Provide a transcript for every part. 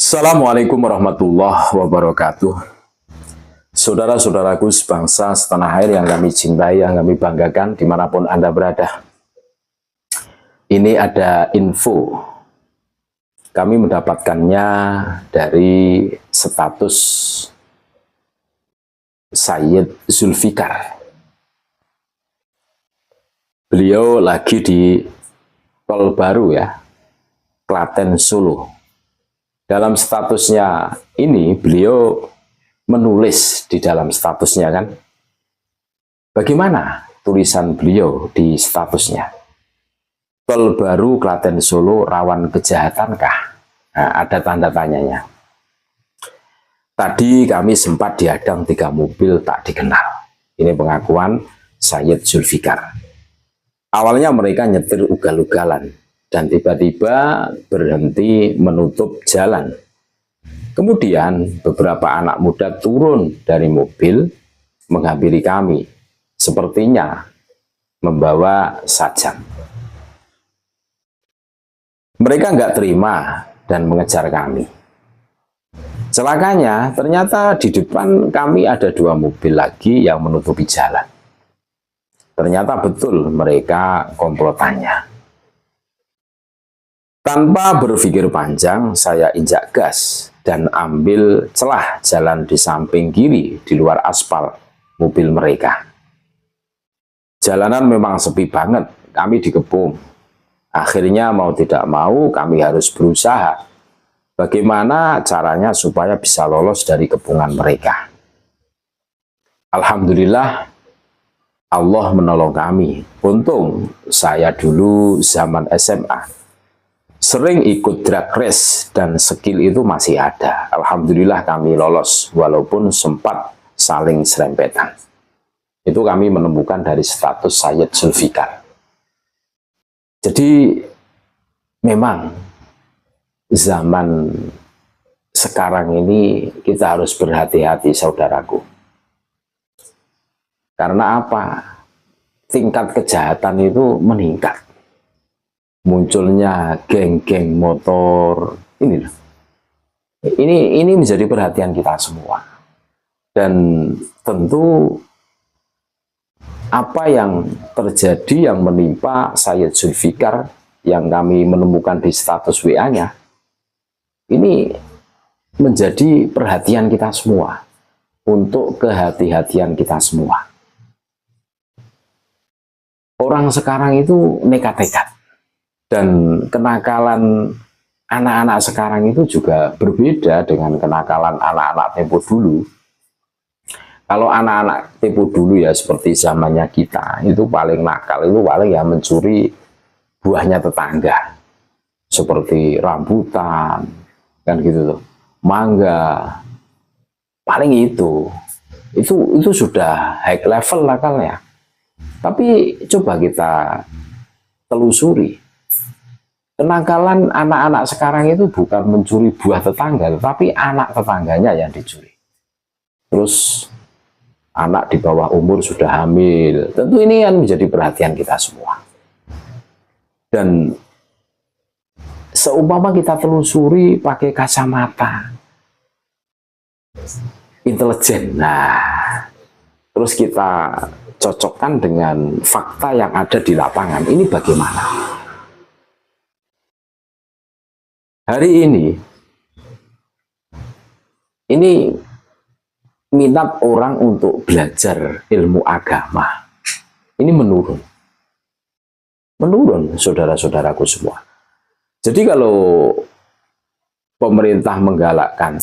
Assalamualaikum warahmatullahi wabarakatuh. Saudara-saudaraku sebangsa setanah air yang kami cintai, yang kami banggakan dimanapun Anda berada. Ini ada info. Kami mendapatkannya dari status Sayyid Zulfikar. Beliau lagi di Tol Baru ya, Klaten Solo. Dalam statusnya ini beliau menulis di dalam statusnya kan. Bagaimana tulisan beliau di statusnya? Tol Baru Klaten Solo rawan kejahatankah? Nah, ada tanda tanyanya. Tadi kami sempat dihadang 3 mobil tak dikenal. Ini pengakuan Sayyid Zulfikar. Awalnya mereka nyetir ugal-ugalan dan tiba-tiba berhenti menutup jalan. Kemudian beberapa anak muda turun dari mobil menghampiri kami, sepertinya membawa sajam. Mereka nggak terima dan mengejar kami. Celakanya ternyata di depan kami ada 2 mobil lagi yang menutupi jalan. Ternyata betul mereka komplotannya. Tanpa berpikir panjang, saya injak gas dan ambil celah jalan di samping kiri di luar aspal mobil mereka. Jalanan memang sepi banget, kami dikepung. Akhirnya mau tidak mau kami harus berusaha bagaimana caranya supaya bisa lolos dari kepungan mereka. Alhamdulillah Allah menolong kami. Untung saya dulu zaman SMA sering ikut drag race dan skill itu masih ada. Alhamdulillah kami lolos walaupun sempat saling serempetan. Itu kami menemukan dari status Sayyid Zulfikar. Jadi memang zaman sekarang ini kita harus berhati-hati saudaraku. Karena apa? Tingkat kejahatan itu meningkat. Munculnya geng-geng motor ini menjadi perhatian kita semua, dan tentu apa yang terjadi yang menimpa Sayyid Zulfikar yang kami menemukan di status WA-nya ini menjadi perhatian kita semua, untuk kehati-hatian kita semua. Orang sekarang itu nekat-nekat. Dan kenakalan anak-anak sekarang itu juga berbeda dengan kenakalan anak-anak tempo dulu. Kalau anak-anak tempo dulu ya seperti zamannya kita, itu paling nakal, itu paling ya mencuri buahnya tetangga. Seperti rambutan, kan gitu tuh, mangga, paling itu sudah high level nakalnya. Tapi coba kita telusuri. Kenakalan anak-anak sekarang itu bukan mencuri buah tetangga, tapi anak tetangganya yang dicuri. Terus anak di bawah umur sudah hamil. Tentu ini kan menjadi perhatian kita semua. Dan seumpama kita telusuri pakai kacamata intelijen. Nah, terus kita cocokkan dengan fakta yang ada di lapangan. Ini bagaimana? Hari ini minat orang untuk belajar ilmu agama ini menurun saudara-saudaraku semua. Jadi kalau pemerintah menggalakkan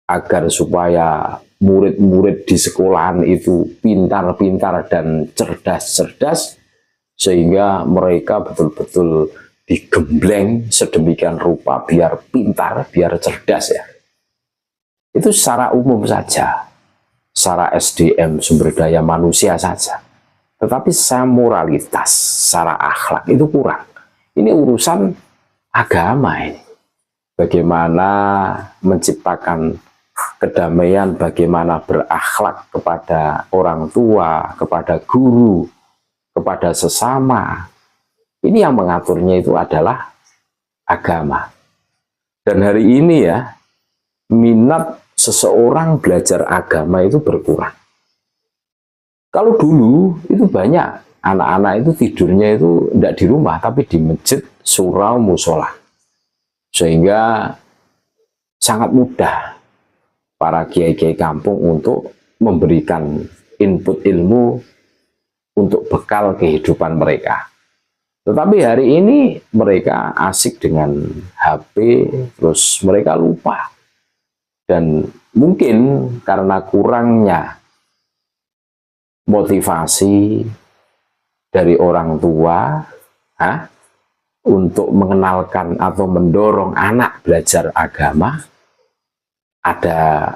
agar supaya murid-murid di sekolahan itu pintar-pintar dan cerdas-cerdas, sehingga mereka betul-betul digembleng sedemikian rupa biar pintar, biar cerdas ya. Itu secara umum saja, secara SDM, sumber daya manusia saja. Tetapi secara moralitas, secara akhlak itu kurang. Ini urusan agama ini. Bagaimana menciptakan kedamaian, bagaimana berakhlak kepada orang tua, kepada guru, kepada sesama. Ini yang mengaturnya itu adalah agama. Dan hari ini ya, minat seseorang belajar agama itu berkurang. Kalau dulu itu banyak anak-anak itu tidurnya itu tidak di rumah, tapi di masjid, surau, musola. Sehingga sangat mudah para kiai-kiai kampung untuk memberikan input ilmu untuk bekal kehidupan mereka. Tetapi hari ini mereka asik dengan HP, terus mereka lupa. Dan mungkin karena kurangnya motivasi dari orang tua untuk mengenalkan atau mendorong anak belajar agama, ada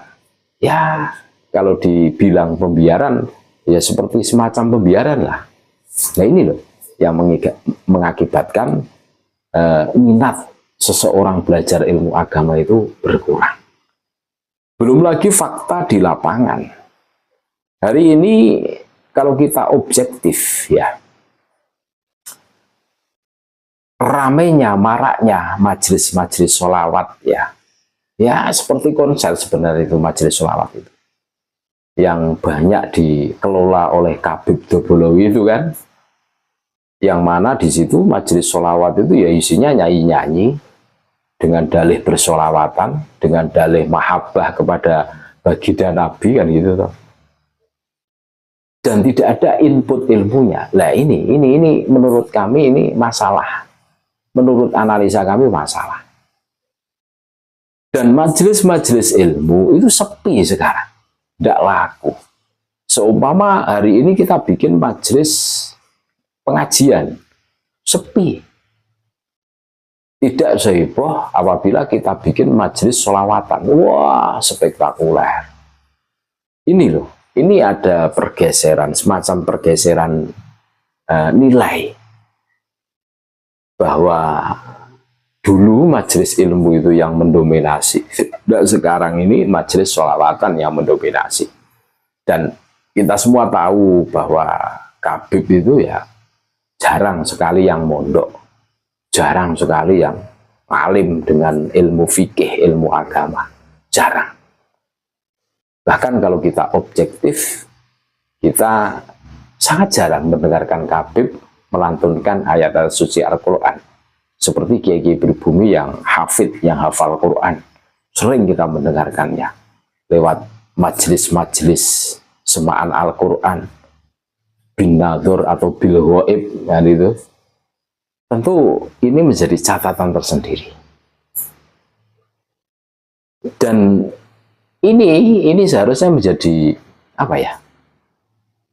ya kalau dibilang pembiaran, ya seperti semacam pembiaran lah. Nah ini loh yang mengakibatkan minat seseorang belajar ilmu agama itu berkurang. Belum lagi fakta di lapangan. Hari ini kalau kita objektif ya, ramainya, maraknya majelis-majelis sholawat ya, ya seperti konser sebenarnya itu majelis sholawat itu. Yang banyak dikelola oleh Khabib Dobolowi itu kan, yang mana di situ majelis sholawat itu ya isinya nyanyi-nyanyi dengan dalih bersolawatan, dengan dalih mahabbah kepada baginda Nabi kan gitu toh. Dan tidak ada input ilmunya. Lah ini menurut kami ini masalah. Menurut analisa kami masalah. Dan majelis-majelis ilmu itu sepi sekarang, tidak laku. Seumpama hari ini kita bikin majelis pengajian, sepi. Tidak seheboh apabila kita bikin majelis sholawatan. Wah, spektakuler. Ini loh, ini ada pergeseran, semacam pergeseran nilai. Bahwa dulu majelis ilmu itu yang mendominasi. Dan sekarang ini majelis sholawatan yang mendominasi. Dan kita semua tahu bahwa Khabib itu ya jarang sekali yang mondok. Jarang sekali yang alim dengan ilmu fikih, ilmu agama. Jarang. Bahkan kalau kita objektif, kita sangat jarang mendengarkan Khabib melantunkan ayat suci Al-Quran. Seperti kiai-kiai pribumi yang hafid, yang hafal Quran. Sering kita mendengarkannya. Lewat majelis-majelis semaan Al-Quran. Bin Nadur atau Bil Ghaib. Ya, itu. Tentu ini menjadi catatan tersendiri. Dan ini seharusnya menjadi apa ya?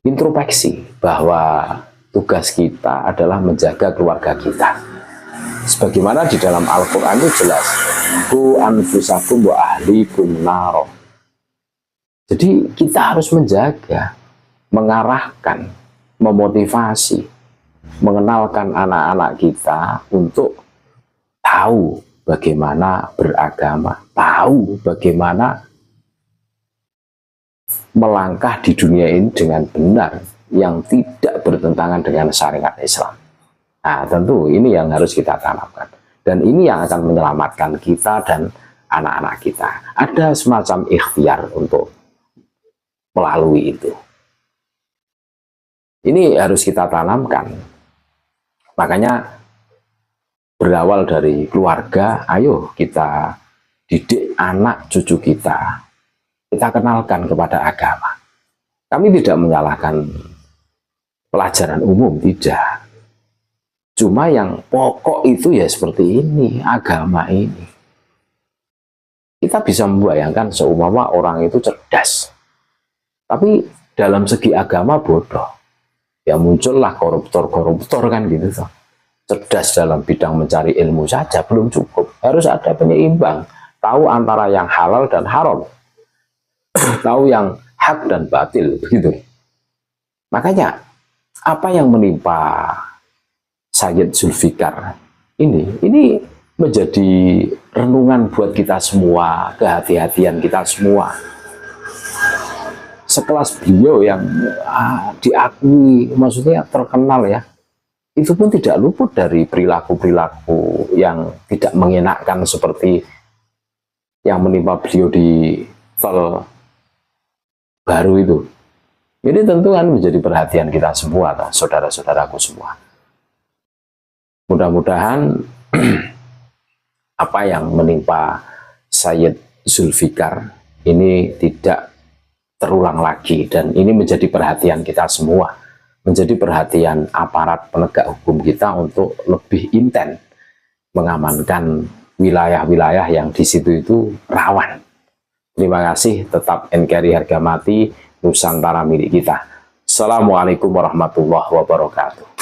Introspeksi bahwa tugas kita adalah menjaga keluarga kita. Sebagaimana di dalam Al-Qur'an itu jelas, "Qu anfusakum wa ahlikum nar." Jadi kita harus menjaga, mengarahkan, memotivasi, mengenalkan anak-anak kita untuk tahu bagaimana beragama, tahu bagaimana melangkah di dunia ini dengan benar yang tidak bertentangan dengan syariat Islam. Nah, tentu ini yang harus kita tanamkan. Dan ini yang akan menyelamatkan kita dan anak-anak kita. Ada semacam ikhtiar untuk melalui itu. Ini harus kita tanamkan. Makanya berawal dari keluarga, ayo kita didik anak cucu kita. Kita kenalkan kepada agama. Kami tidak menyalahkan pelajaran umum, tidak. Cuma yang pokok itu ya seperti ini, agama ini. Kita bisa membayangkan seumpama orang itu cerdas. Tapi dalam segi agama bodoh. Ya muncullah koruptor-koruptor kan gitu toh. Cerdas dalam bidang mencari ilmu saja belum cukup. Harus ada penyeimbang. Tahu antara yang halal dan haram. Tahu yang hak dan batil begitu. Makanya apa yang menimpa Sayyid Zulfikar ini menjadi renungan buat kita semua, kehati-hatian kita semua. Sekelas beliau yang diakui, maksudnya terkenal ya, itu pun tidak luput dari perilaku-perilaku yang tidak mengenakkan seperti yang menimpa beliau di tol baru itu. Ini tentu kan menjadi perhatian kita semua, saudara-saudaraku semua. Mudah-mudahan apa yang menimpa Sayyid Zulfikar ini tidak terulang lagi, dan ini menjadi perhatian kita semua, menjadi perhatian aparat penegak hukum kita untuk lebih intens mengamankan wilayah-wilayah yang di situ itu rawan. Terima kasih, tetap NKRI harga mati, Nusantara milik kita. Assalamualaikum warahmatullahi wabarakatuh.